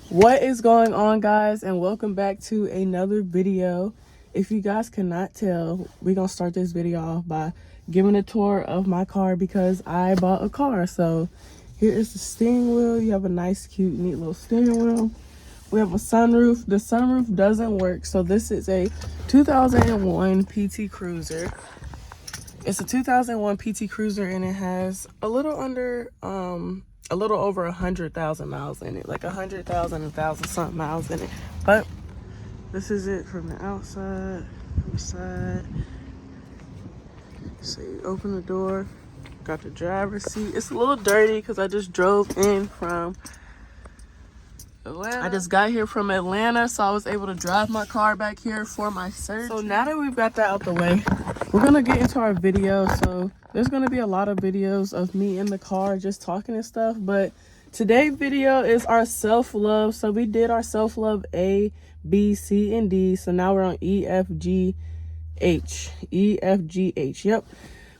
What is going on, guys, and welcome back to another video. If you guys cannot tell, we're gonna start this video off by giving a tour of my car because I bought a car. So here is the steering wheel. You have a nice, cute, neat little steering wheel. We have a sunroof. The sunroof doesn't work, so this is a 2001 PT Cruiser. It's a 2001 PT Cruiser, and it has a little over 100,000 miles in it, like 1,000 something miles in it. But this is it from the outside, from the side. So you open the door, got the driver's seat. It's a little dirty because I just drove in from Atlanta. I just got here from Atlanta, so I was able to drive my car back here for my search. So now that we've got that out the way, we're gonna get into our video. So there's gonna be a lot of videos of me in the car just talking and stuff, but today's video is our self-love. So we did our self-love A, B, C, and D. So now we're on E, F, G, H. E, F, G, H. Yep.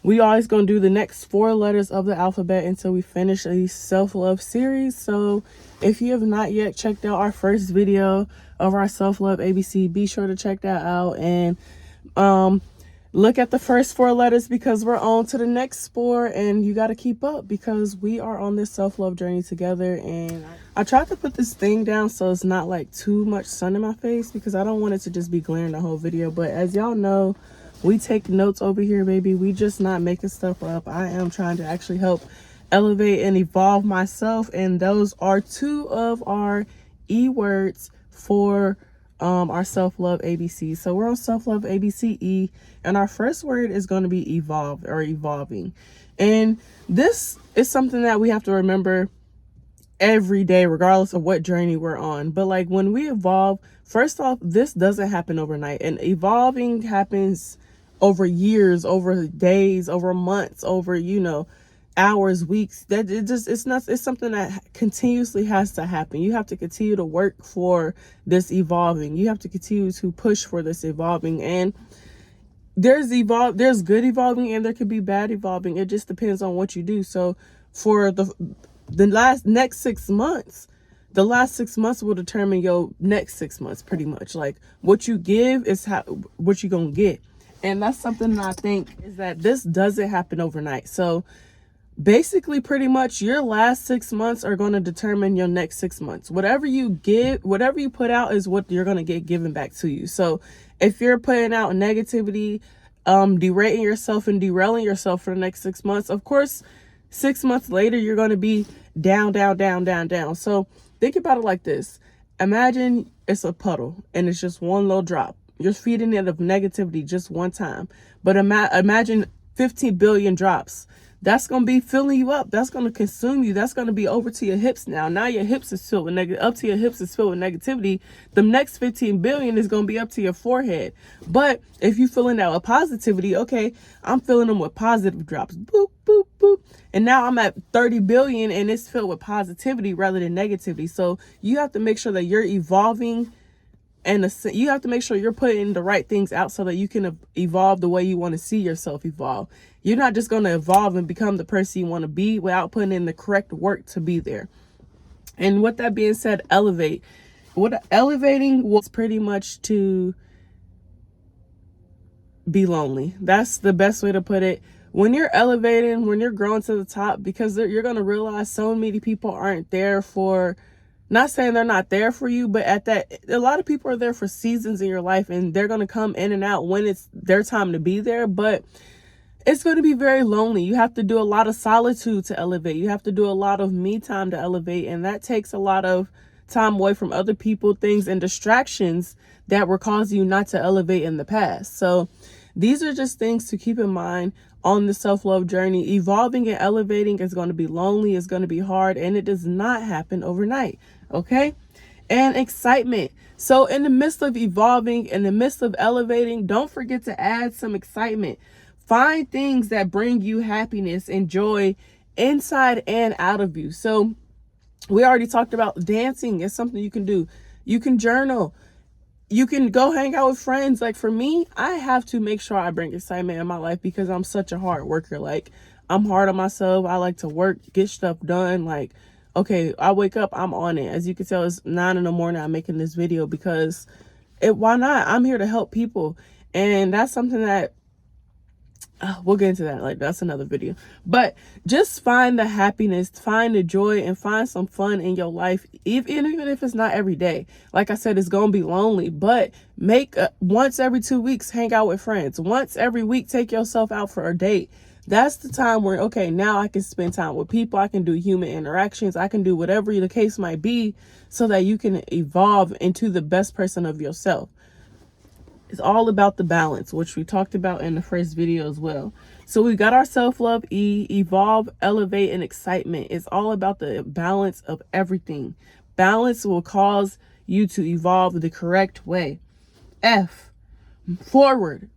We always gonna do the next 4 letters of the alphabet until we finish a self-love series. So if you have not yet checked out our first video of our self-love ABC, be sure to check that out and look at the first 4 letters because we're on to the next 4, and you got to keep up because we are on this self-love journey together. And I tried to put this thing down so it's not like too much sun in my face because I don't want it to just be glaring the whole video. But as y'all know, we take notes over here, baby. We just not making stuff up. I am trying to actually help elevate and evolve myself, and those are 2 of our E words for our self-love ABC. So we're on self-love ABCE, and our first word is going to be evolved or evolving. And this is something that we have to remember every day, regardless of what journey we're on. But like when we evolve, first off, this doesn't happen overnight, and evolving happens over years, over days, over months, over, hours, weeks. That it's something that continuously has to happen. You have to continue to work for this evolving. You have to continue to push for this evolving. And there's good evolving and there could be bad evolving. It just depends on what you do. So for the next 6 months, the last 6 months will determine your next 6 months, pretty much. Like what you give is what you're gonna get. And that's something that I think is that this doesn't happen overnight. So basically, pretty much your last 6 months are going to determine your next 6 months. Whatever you give, whatever you put out is what you're going to get given back to you. So if you're putting out negativity, derailing yourself for the next 6 months, of course, 6 months later, you're going to be down. So think about it like this. Imagine it's a puddle and it's just one little drop. You're feeding it of negativity just one time. But imagine 15 billion drops. That's going to be filling you up. That's going to consume you. That's going to be over to your hips now. Now your hips is filled with up to your hips is filled with negativity. The next 15 billion is going to be up to your forehead. But if you filling that with positivity, okay, I'm filling them with positive drops. Boop, boop, boop. And now I'm at 30 billion and it's filled with positivity rather than negativity. So you have to make sure that you're evolving, and you have to make sure you're putting the right things out so that you can evolve the way you want to see yourself evolve. You're not just going to evolve and become the person you want to be without putting in the correct work to be there. And with that being said, elevate. What elevating was pretty much to be lonely. That's the best way to put it. When you're elevating, when you're growing to the top, because you're going to realize so many people aren't there for, not saying they're not there for you, but a lot of people are there for seasons in your life, and they're going to come in and out when it's their time to be there. But it's going to be very lonely. You have to do a lot of solitude to elevate. You have to do a lot of me time to elevate. And that takes a lot of time away from other people, things, and distractions that were causing you not to elevate in the past. So these are just things to keep in mind on the self-love journey. Evolving and elevating is going to be lonely. It's going to be hard. And it does not happen overnight. Okay? And excitement. So in the midst of evolving, in the midst of elevating, don't forget to add some excitement. Find things that bring you happiness and joy inside and out of you. So we already talked about dancing. It's something you can do. You can journal. You can go hang out with friends. Like for me, I have to make sure I bring excitement in my life because I'm such a hard worker. Like I'm hard on myself. I like to work, get stuff done. Like okay, I wake up, I'm on it. As you can tell, it's 9 in the morning. I'm making this video because why not? I'm here to help people. And that's something that we'll get into that. Like, that's another video. But just find the happiness, find the joy, and find some fun in your life, even if it's not every day. Like I said, it's gonna be lonely, but make once every 2 weeks, hang out with friends. Once every week, take yourself out for a date. That's the time where, okay, now I can spend time with people. I can do human interactions. I can do whatever the case might be, so that you can evolve into the best person of yourself. It's all about the balance, which we talked about in the first video as well. So we got our self-love, evolve, elevate, and excitement. It's all about the balance of everything. Balance will cause you to evolve the correct way. F, forward.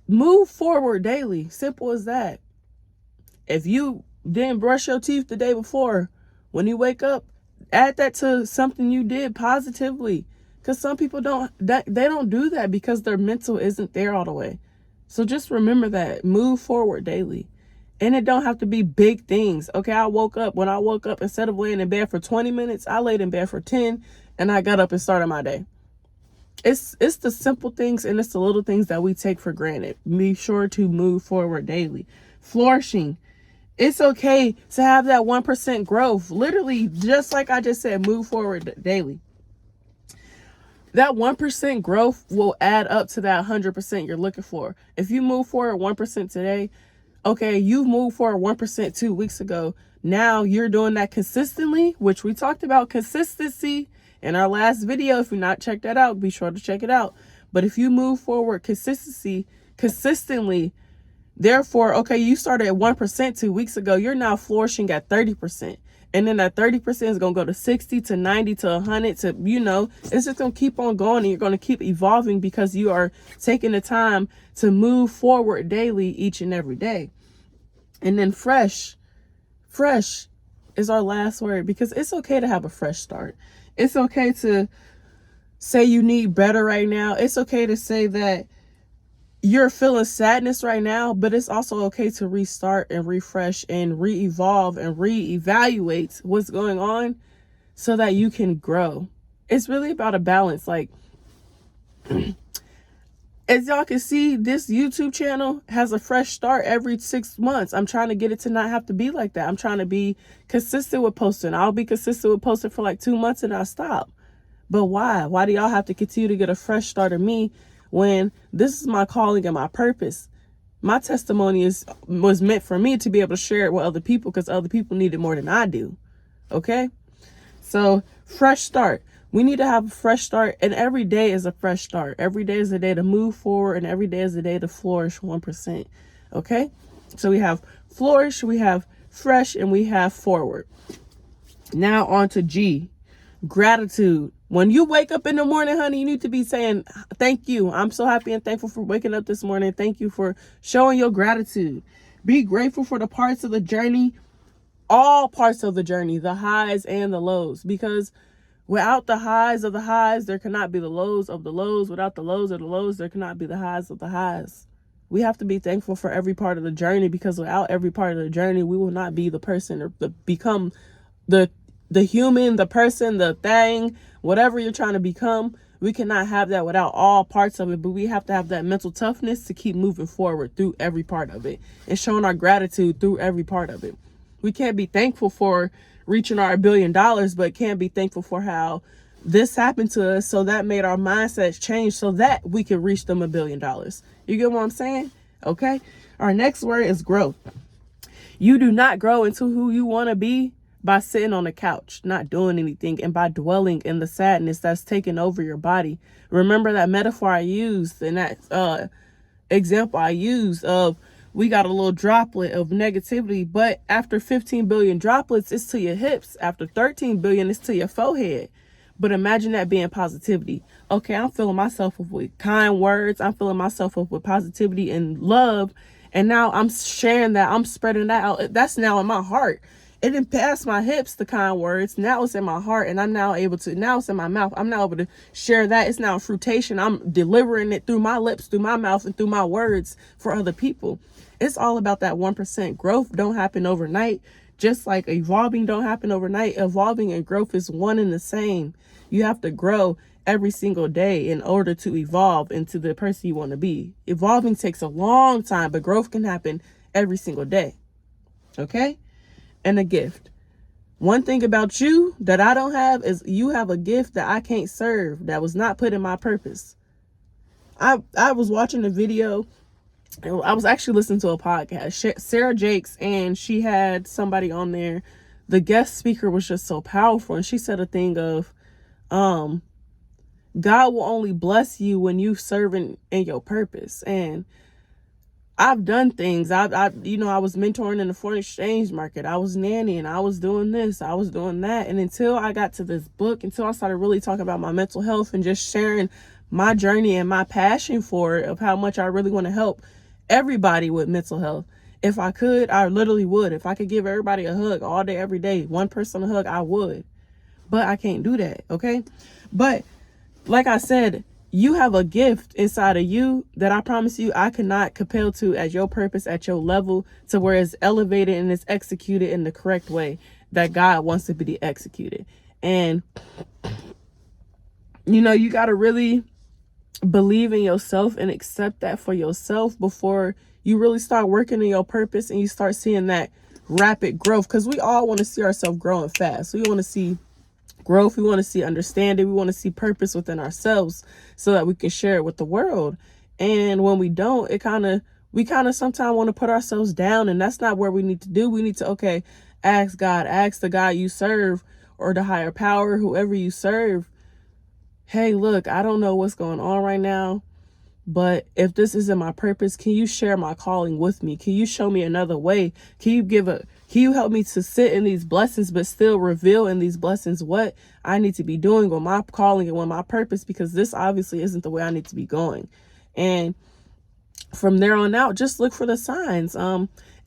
Move forward daily. Simple as that. If you didn't brush your teeth the day before, when you wake up, add that to something you did positively. Because some people they don't do that because their mental isn't there all the way. So just remember that. Move forward daily. And it don't have to be big things. Okay, when I woke up, instead of laying in bed for 20 minutes, I laid in bed for 10 and I got up and started my day. It's the simple things and it's the little things that we take for granted. Be sure to move forward daily. Flourishing. It's okay to have that 1% growth. Literally, just like I just said, move forward daily. That 1% growth will add up to that 100% you're looking for. If you move forward 1% today, okay, you moved forward 1% 2 weeks ago. Now you're doing that consistently, which we talked about consistency in our last video. If you're not checked that out, be sure to check it out. But if you move forward consistently, therefore, okay, you started at 1% 2 weeks ago. You're now flourishing at 30%. And then that 30% is going to go to 60 to 90 to 100 to, it's just going to keep on going and you're going to keep evolving because you are taking the time to move forward daily each and every day. And then fresh is our last word, because it's okay to have a fresh start. It's okay to say you need better right now. It's okay to say that you're feeling sadness right now, but it's also okay to restart and refresh and re-evolve and re-evaluate what's going on so that you can grow. It's really about a balance. Like, as y'all can see, this YouTube channel has a fresh start every 6 months. I'm trying to get it to not have to be like that. I'm trying to be consistent with posting. I'll be consistent with posting for like 2 months and I'll stop. But why? Why do y'all have to continue to get a fresh start of me when this is my calling and my purpose? My testimony was meant for me to be able to share it with other people because other people need it more than I do. Okay? So, fresh start. We need to have a fresh start, and every day is a fresh start. Every day is a day to move forward, and every day is a day to flourish 1%. Okay? So we have flourish, we have fresh, and we have forward. Now on to G. Gratitude. When you wake up in the morning, honey, you need to be saying, thank you. I'm so happy and thankful for waking up this morning. Thank you for showing your gratitude. Be grateful for the parts of the journey, all parts of the journey, the highs and the lows, because without the highs of the highs, there cannot be the lows of the lows. Without the lows of the lows, there cannot be the highs of the highs. We have to be thankful for every part of the journey, because without every part of the journey, we will not be the person or become the human, the person, the thing, whatever you're trying to become. We cannot have that without all parts of it, but we have to have that mental toughness to keep moving forward through every part of it and showing our gratitude through every part of it. We can't be thankful for reaching our $1 billion, but can't be thankful for how this happened to us. So that made our mindsets change so that we can reach them $1 billion. You get what I'm saying? Okay. Our next word is growth. You do not grow into who you want to be by sitting on the couch, not doing anything, and by dwelling in the sadness that's taking over your body. Remember that metaphor I used and that example I used of, we got a little droplet of negativity, but after 15 billion droplets, it's to your hips. After 13 billion, it's to your forehead. But imagine that being positivity. Okay, I'm filling myself up with kind words. I'm filling myself up with positivity and love. And now I'm sharing that. I'm spreading that out. That's now in my heart. It didn't pass my hips, the kind words. Now it's in my heart, and I'm now able to, now it's in my mouth. I'm now able to share that. It's now fruitation. I'm delivering it through my lips, through my mouth, and through my words for other people. It's all about that 1%. Growth don't happen overnight. Just like evolving don't happen overnight, evolving and growth is one and the same. You have to grow every single day in order to evolve into the person you want to be. Evolving takes a long time, but growth can happen every single day. Okay? And a gift. One thing about you that I don't have is you have a gift that I can't serve, that was not put in my purpose. I was watching a video. I was actually listening to a podcast, Sarah Jakes, and she had somebody on there. The guest speaker was just so powerful, and she said a thing of, God will only bless you when you serve in your purpose. And I've done things. I was mentoring in the foreign exchange market. I was nannying. I was doing this. I was doing that. And until I got to this book, until I started really talking about my mental health and just sharing my journey and my passion for it, of how much I really want to help everybody with mental health. If I could, I literally would. If I could give everybody a hug all day, every day, one person a hug, I would. But I can't do that, okay? But like I said, you have a gift inside of you that I promise you I cannot compel to at your purpose, at your level, to where it's elevated and it's executed in the correct way that God wants to be executed. And, you got to really believe in yourself and accept that for yourself before you really start working in your purpose and you start seeing that rapid growth. Because we all want to see ourselves growing fast. We want to see growth. We want to see understanding. We want to see purpose within ourselves so that we can share it with the world. And when we don't, we kind of sometimes want to put ourselves down, and that's not where we need to do. We need to, ask God, ask the God you serve or the higher power, whoever you serve. Hey, look, I don't know what's going on right now, but if this isn't my purpose, can you share my calling with me? Can you show me another way? Can you help me to sit in these blessings, but still reveal in these blessings what I need to be doing with my calling and with my purpose? Because this obviously isn't the way I need to be going. And from there on out, just look for the signs.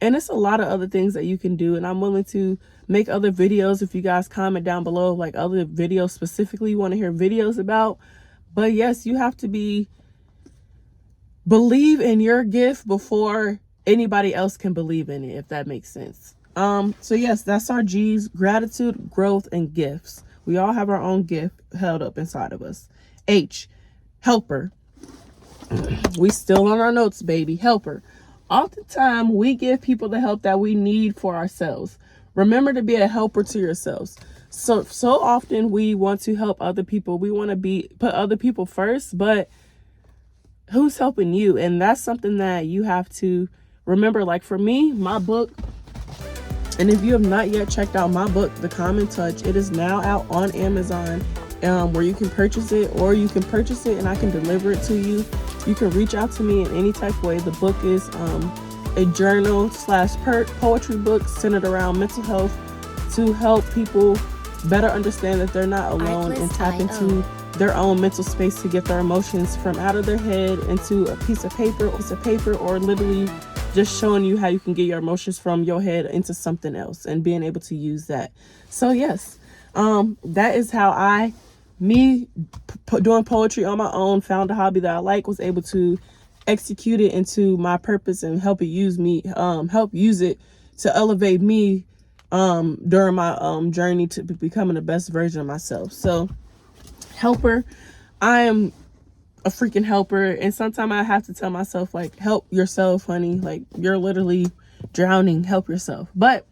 And it's a lot of other things that you can do. And I'm willing to make other videos. If you guys comment down below, like other videos specifically you want to hear videos about. But yes, you have to believe in your gift before anybody else can believe in it, if that makes sense. So yes, that's our G's: gratitude, growth, and gifts. We all have our own gift held up inside of us. H, helper. We still on our notes, baby. Helper. Oftentimes, we give people the help that we need for ourselves. Remember to be a helper to yourselves. So often we want to help other people. We want to put other people first, but who's helping you? And that's something that you have to remember. Like for me, my book, and if you have not yet checked out my book, The Common Touch, it is now out on Amazon, where you can purchase it, or you can purchase it and I can deliver it to you. You can reach out to me in any type of way. The book is a journal / poetry book centered around mental health to help people better understand that they're not alone and tap into their own mental space to get their emotions from out of their head into a piece of paper, or literally just showing you how you can get your emotions from your head into something else and being able to use that. So yes, that is how doing poetry on my own, found a hobby that I like, was able to execute it into my purpose and help use it to elevate me during my journey to becoming the best version of myself. So helper, I am a freaking helper, and sometimes I have to tell myself, like, help yourself, honey, like you're literally drowning, help yourself. But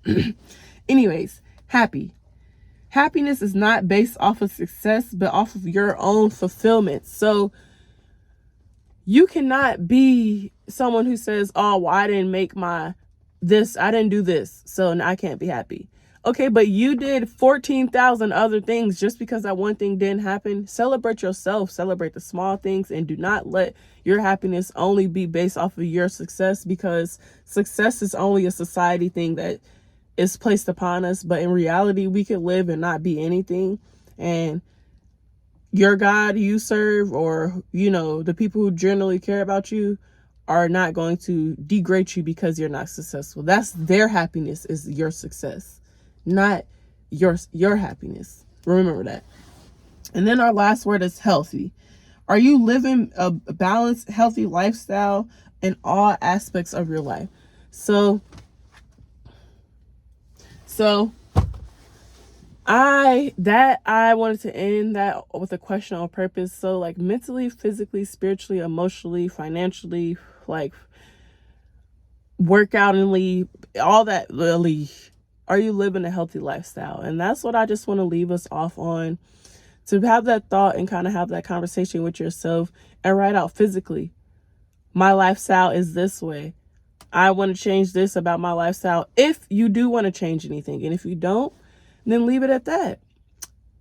anyways, happiness is not based off of success, but off of your own fulfillment. So you cannot be someone who says, oh, well, I didn't do this, so I can't be happy. Okay, but you did 14,000 other things. Just because that one thing didn't happen, celebrate yourself, celebrate the small things, and do not let your happiness only be based off of your success, because success is only a society thing that is placed upon us. But in reality, we could live and not be anything. And your God you serve, or, the people who generally care about you, are not going to degrade you because you're not successful. That's their happiness, is your success, not your happiness. Remember that. And then our last word is healthy. Are you living a balanced, healthy lifestyle in all aspects of your life? So So I wanted to end that with a question on purpose. So like mentally, physically, spiritually, emotionally, financially, like workoutingly, all that, really, are you living a healthy lifestyle? And that's what I just want to leave us off on, to have that thought and kind of have that conversation with yourself and write out physically, my lifestyle is this way. I want to change this about my lifestyle, if you do want to change anything. And if you don't, then leave it at that.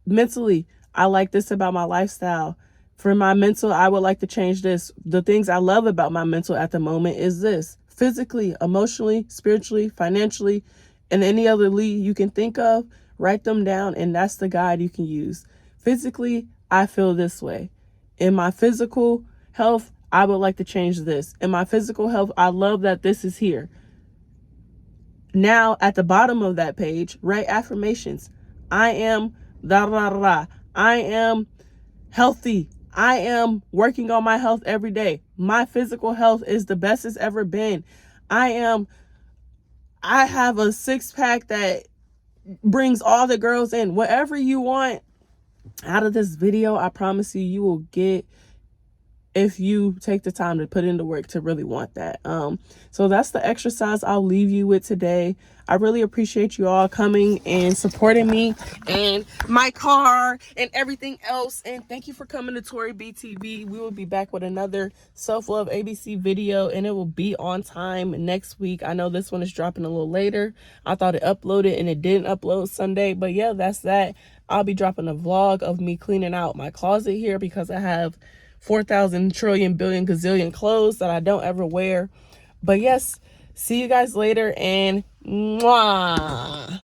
Mentally, I like this about my lifestyle. For my mental, I would like to change this. The things I love about my mental at the moment is this. Physically, emotionally, spiritually, financially, and any other lead you can think of, write them down, and that's the guide you can use. Physically, I feel this way. In my physical health, I would like to change this. In my physical health, I love that this is here. Now, at the bottom of that page, write affirmations. I am da da da da. I am healthy. I am working on my health every day. My physical health is the best it's ever been. I have a six-pack that brings all the girls in. Whatever you want out of this video, I promise you will get, if you take the time to put in the work to really want that. So that's the exercise I'll leave you with today. I really appreciate you all coming and supporting me and my car and everything else. And thank you for coming to TORIBTV. We will be back with another self-love ABC video, and it will be on time next week. I know this one is dropping a little later. I thought it uploaded and it didn't upload Sunday, but yeah, that's that. I'll be dropping a vlog of me cleaning out my closet here because I have 4,000 trillion billion gazillion clothes that I don't ever wear. But yes, see you guys later, and mwah.